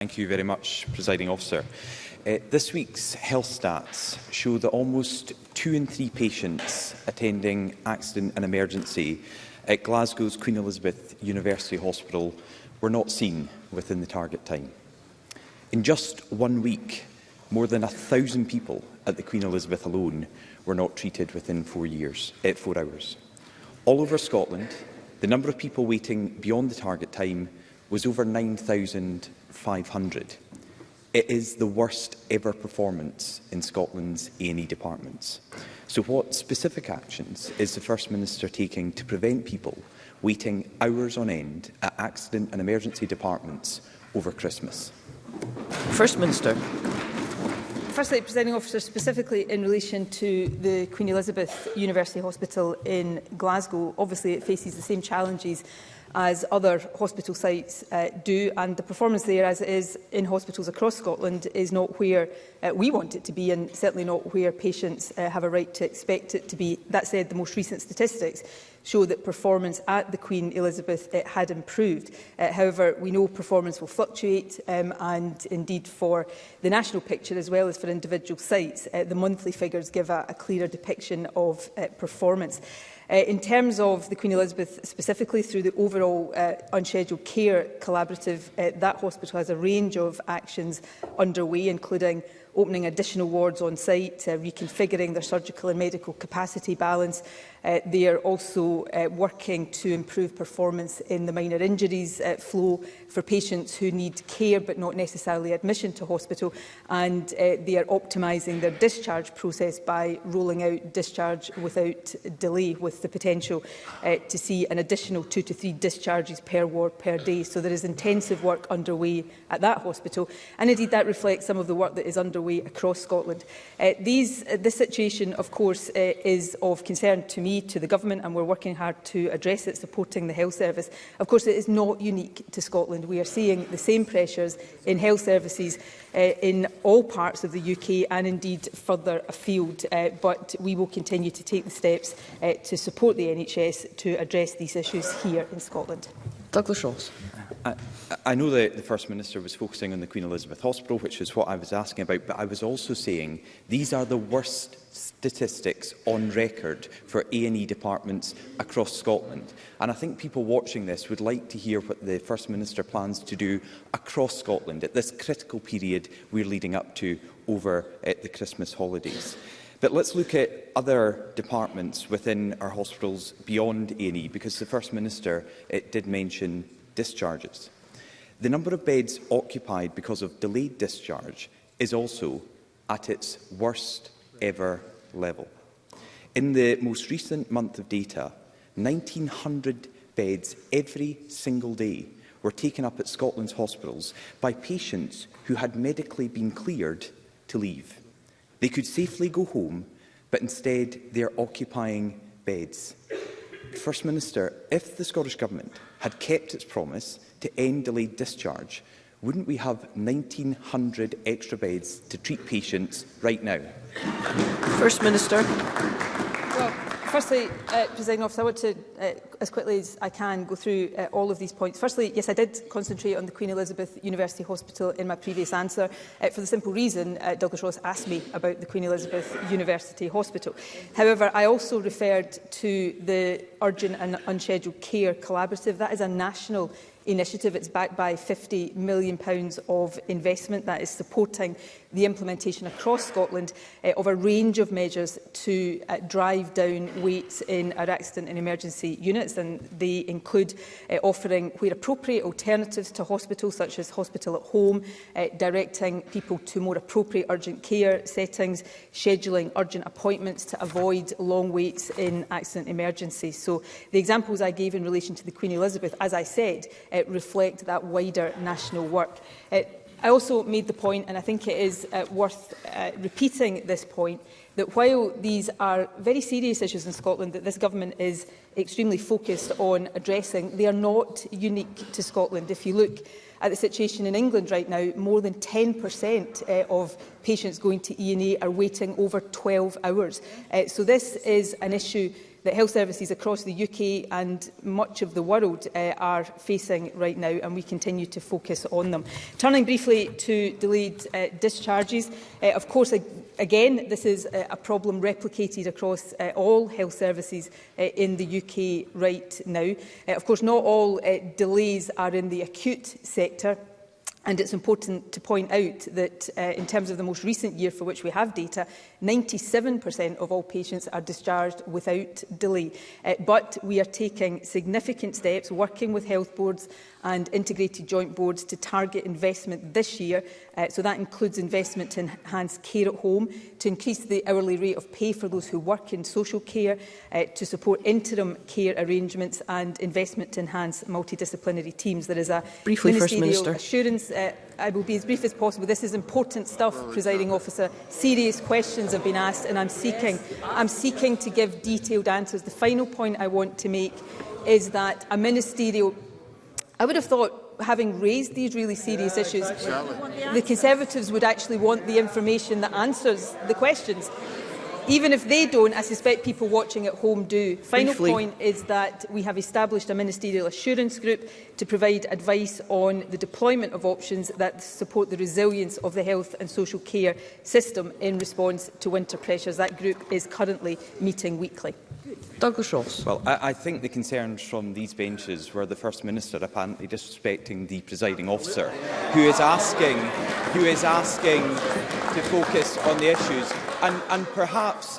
Thank you very much, Presiding Officer. This week's health stats show that almost 2 in 3 patients attending accident and emergency at Glasgow's Queen Elizabeth University Hospital were not seen within the target time. In just 1 week, more than 1,000 people at the Queen Elizabeth alone were not treated within 4 hours. All over Scotland, the number of people waiting beyond the target time was over 9,500. It is the worst ever performance in Scotland's A&E departments. So what specific actions is the First Minister taking to prevent people waiting hours on end at accident and emergency departments over Christmas? First Minister. Firstly, Presiding Officer, specifically in relation to the Queen Elizabeth University Hospital in Glasgow, obviously it faces the same challenges as other hospital sites do, and the performance there, as it is in hospitals across Scotland, is not where we want it to be, and certainly not where patients have a right to expect it to be. That said, the most recent statistics show that performance at the Queen Elizabeth had improved. However, we know performance will fluctuate, and indeed for the national picture as well as for individual sites, the monthly figures give a clearer depiction of performance. In terms of the Queen Elizabeth specifically, through the overall unscheduled care collaborative, that hospital has a range of actions underway, including opening additional wards on site, reconfiguring their surgical and medical capacity balance. They are also working to improve performance in the minor injuries flow for patients who need care but not necessarily admission to hospital, and they are optimising their discharge process by rolling out discharge without delay, with the potential to see an additional 2 to 3 discharges per ward per day. So there is intensive work underway at that hospital, and indeed that reflects some of the work that is underway across Scotland. This situation, of course, is of concern to me, to the Government, and we're working hard to address it, supporting the health service. Of course, it is not unique to Scotland. We are seeing the same pressures in health services in all parts of the UK and indeed further afield, but we will continue to take the steps to support the NHS to address these issues here in Scotland. Douglas Ross. I know that the First Minister was focusing on the Queen Elizabeth Hospital, which is what I was asking about, but I was also saying these are the worst statistics on record for A&E departments across Scotland. And I think people watching this would like to hear what the First Minister plans to do across Scotland at this critical period we're leading up to over the Christmas holidays. But let's look at other departments within our hospitals beyond A&E, because the First Minister did mention discharges. The number of beds occupied because of delayed discharge is also at its worst ever level. In the most recent month of data, 1,900 beds every single day were taken up at Scotland's hospitals by patients who had medically been cleared to leave. They could safely go home, but instead they are occupying beds. First Minister, if the Scottish Government had kept its promise to end delayed discharge, wouldn't we have 1,900 extra beds to treat patients right now? First Minister. Well, firstly, Presiding Officer, I want to, as quickly as I can, go through all of these points. Firstly, yes, I did concentrate on the Queen Elizabeth University Hospital in my previous answer, for the simple reason Douglas Ross asked me about the Queen Elizabeth University Hospital. However, I also referred to the Urgent and Unscheduled Care Collaborative. That is a national initiative. It's backed by £50 million of investment that is supporting the implementation across Scotland of a range of measures to drive down waits in our accident and emergency units, and they include offering, where appropriate, alternatives to hospitals such as hospital at home, directing people to more appropriate urgent care settings, scheduling urgent appointments to avoid long waits in accident emergencies. So the examples I gave in relation to the Queen Elizabeth, as I said, reflect that wider national work. I also made the point, and I think it is worth repeating this point, that while these are very serious issues in Scotland that this Government is extremely focused on addressing, they are not unique to Scotland. If you look at the situation in England right now, more than 10% of patients going to E&A are waiting over 12 hours. So this is an issue that health services across the UK and much of the world are facing right now, and we continue to focus on them. Turning briefly to delayed discharges, of course, again, this is a problem replicated across all health services in the UK right now. Of course, not all delays are in the acute sector. And it's important to point out that in terms of the most recent year for which we have data, 97% of all patients are discharged without delay. But we are taking significant steps, working with health boards and integrated joint boards to target investment this year. So that includes investment to enhance care at home, to increase the hourly rate of pay for those who work in social care, to support interim care arrangements and investment to enhance multidisciplinary teams. There is a ministerial assurance. I will be as brief as possible. This is important stuff, Presiding Officer. Serious questions have been asked, and I'm seeking to give detailed answers. The final point I want to make is that a ministerial... I would have thought, having raised these really serious issues, the Conservatives would actually want the information that answers the questions. Even if they don't, I suspect people watching at home do. Final point is that we have established a ministerial assurance group to provide advice on the deployment of options that support the resilience of the health and social care system in response to winter pressures. That group is currently meeting weekly. Douglas Ross. Well, I think the concerns from these benches were the First Minister apparently disrespecting the presiding officer, who is asking to focus on the issues. And perhaps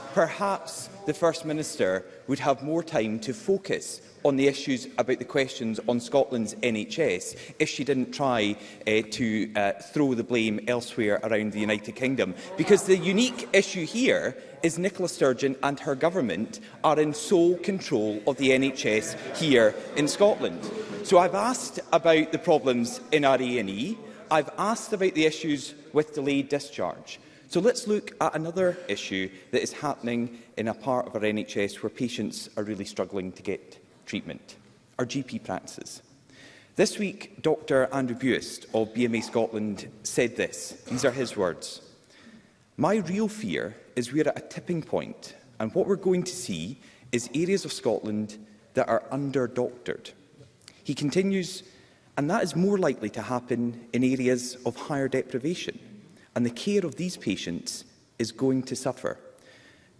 the First Minister would have more time to focus on the issues about the questions on Scotland's NHS if she didn't try to throw the blame elsewhere around the United Kingdom. Because the unique issue here is Nicola Sturgeon and her government are in sole control of the NHS here in Scotland. So I've asked about the problems in our A&E. I've asked about the issues with delayed discharge. So let's look at another issue that is happening in a part of our NHS where patients are really struggling to get treatment, our GP practices. This week, Dr Andrew Buist of BMA Scotland said this. These are his words. "My real fear is we're at a tipping point, and what we're going to see is areas of Scotland that are under-doctored." He continues, "And that is more likely to happen in areas of higher deprivation, and the care of these patients is going to suffer."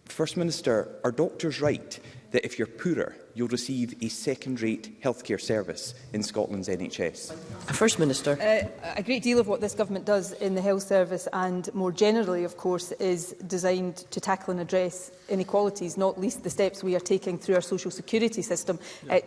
First Minister, are doctors right that if you're poorer, you'll receive a second-rate healthcare service in Scotland's NHS? First Minister. A great deal of what this government does in the health service and more generally, of course, is designed to tackle and address inequalities, not least the steps we are taking through our social security system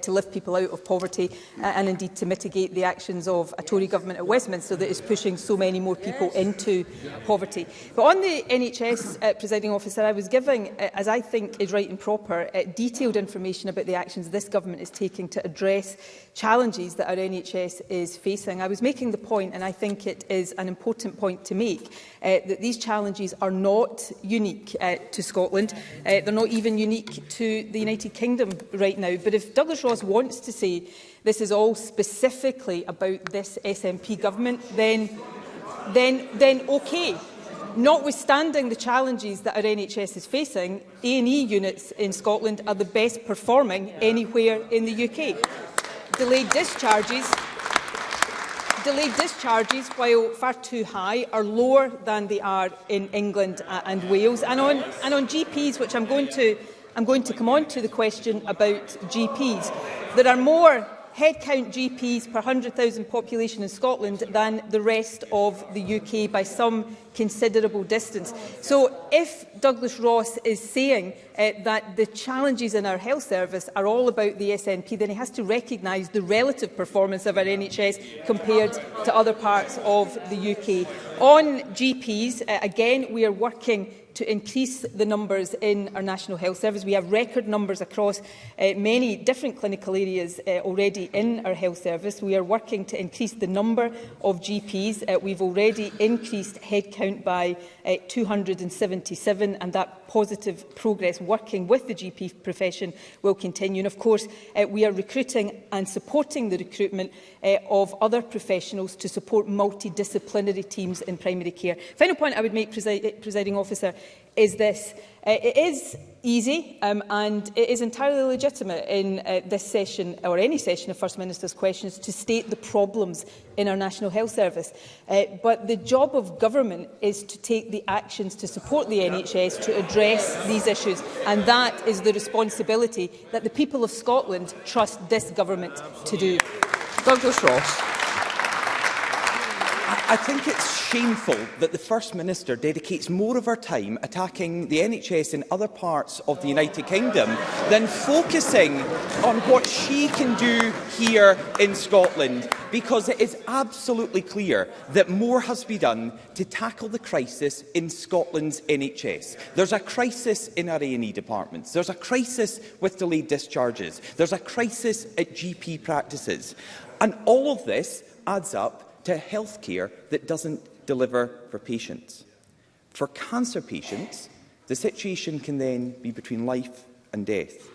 to lift people out of poverty and indeed to mitigate the actions of a Tory government at Westminster that is pushing so many more people into poverty. But on the NHS, Presiding Officer, I was giving, as I think is right and proper, detailed information about the actions this government is taking to address challenges that our NHS is facing. I was making the point, and I think it is an important point to make, that these challenges are not unique to Scotland. They're not even unique to the United Kingdom right now. But if Douglas Ross wants to say this is all specifically about this SNP government, then OK. Notwithstanding the challenges that our NHS is facing, A&E units in Scotland are the best performing anywhere in the UK. Delayed discharges, while far too high, are lower than they are in England and Wales. And on GPs, which I'm going to come on to the question about GPs, there are more headcount GPs per 100,000 population in Scotland than the rest of the UK by some considerable distance. So if Douglas Ross is saying that the challenges in our health service are all about the SNP, then he has to recognise the relative performance of our NHS compared to other parts of the UK. On GPs, again, we are working to increase the numbers in our National Health Service. We have record numbers across many different clinical areas already in our health service. We are working to increase the number of GPs. We've already increased headcount by 277, and that positive progress working with the GP profession will continue. And of course, we are recruiting and supporting the recruitment of other professionals to support multidisciplinary teams in primary care. Final point I would make, Presiding Officer, is this. It is easy and it is entirely legitimate in this session, or any session of First Minister's questions, to state the problems in our National Health Service. But the job of government is to take the actions to support the NHS to address these issues, and that is the responsibility that the people of Scotland trust this government to do. Douglas Ross. I think it's shameful that the First Minister dedicates more of her time attacking the NHS in other parts of the United Kingdom than focusing on what she can do here in Scotland, because it is absolutely clear that more has to be done to tackle the crisis in Scotland's NHS. There's a crisis in our A&E departments. There's a crisis with delayed discharges. There's a crisis at GP practices. And all of this adds up to healthcare that doesn't deliver for patients. For cancer patients, the situation can then be between life and death.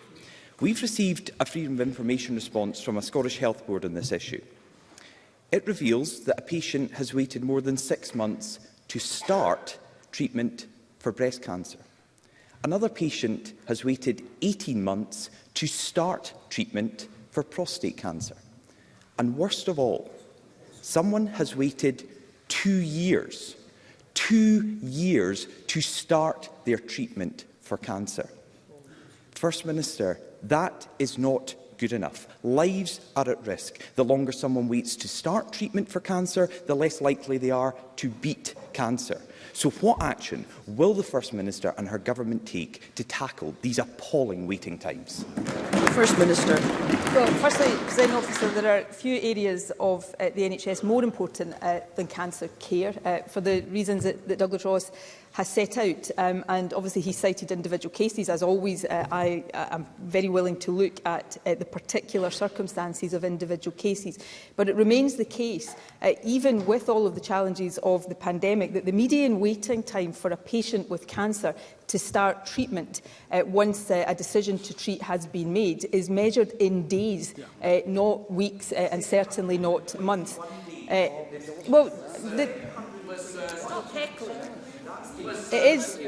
We've received a Freedom of Information response from a Scottish Health Board on this issue. It reveals that a patient has waited more than 6 months to start treatment for breast cancer. Another patient has waited 18 months to start treatment for prostate cancer. And worst of all, someone has waited 2 years to start their treatment for cancer. First Minister, that is not good enough. Lives are at risk. The longer someone waits to start treatment for cancer, the less likely they are to beat cancer. So what action will the First Minister and her government take to tackle these appalling waiting times? First Minister. Well, firstly, Presiding Officer, there are few areas of the NHS more important than cancer care, for the reasons that Douglas Ross has set out. And obviously he cited individual cases. As always, I am very willing to look at the particular circumstances of individual cases. But it remains the case, even with all of the challenges of the pandemic, that the median waiting time for a patient with cancer to start treatment once a decision to treat has been made is measured in days, not weeks, and certainly not months. It is.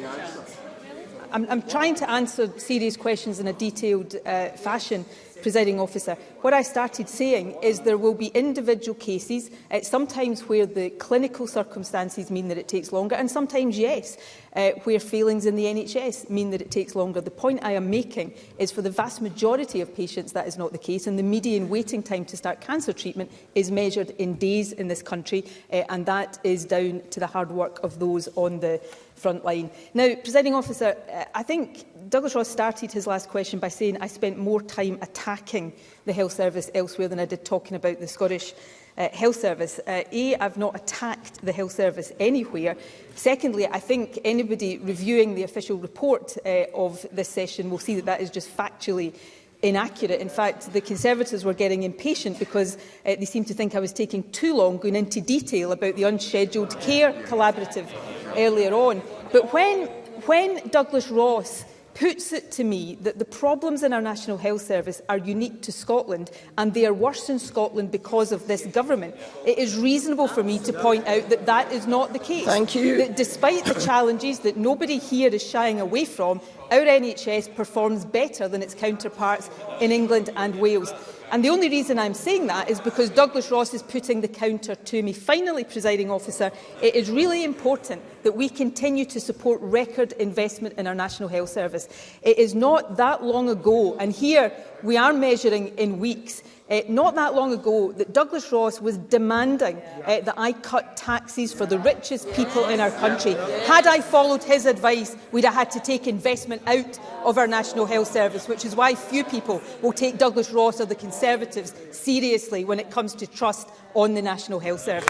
I'm trying to answer serious questions in a detailed fashion, Presiding Officer. What I started saying is there will be individual cases, sometimes where the clinical circumstances mean that it takes longer, and sometimes, yes, where failings in the NHS mean that it takes longer. The point I am making is for the vast majority of patients that is not the case, and the median waiting time to start cancer treatment is measured in days in this country, and that is down to the hard work of those on the front line. Now, Presiding Officer, I think Douglas Ross started his last question by saying I spent more time attacking the health service elsewhere than I did talking about the Scottish health service. I've not attacked the health service anywhere. Secondly, I think anybody reviewing the official report of this session will see that that is just factually inaccurate. In fact, the Conservatives were getting impatient because they seemed to think I was taking too long going into detail about the unscheduled care collaborative earlier on. But when Douglas Ross puts it to me that the problems in our National Health Service are unique to Scotland and they are worse in Scotland because of this government, it is reasonable for me to point out that that is not the case. Thank you. That despite the challenges that nobody here is shying away from, our NHS performs better than its counterparts in England and Wales. And the only reason I'm saying that is because Douglas Ross is putting the counter to me. Finally, Presiding Officer, it is really important that we continue to support record investment in our National Health Service. It is not that long ago, and here we are measuring in weeks, not that long ago that Douglas Ross was demanding that I cut taxes for the richest people in our country. Had I followed his advice, we'd have had to take investment out of our National Health Service, which is why few people will take Douglas Ross or the Conservatives seriously when it comes to trust on the National Health Service.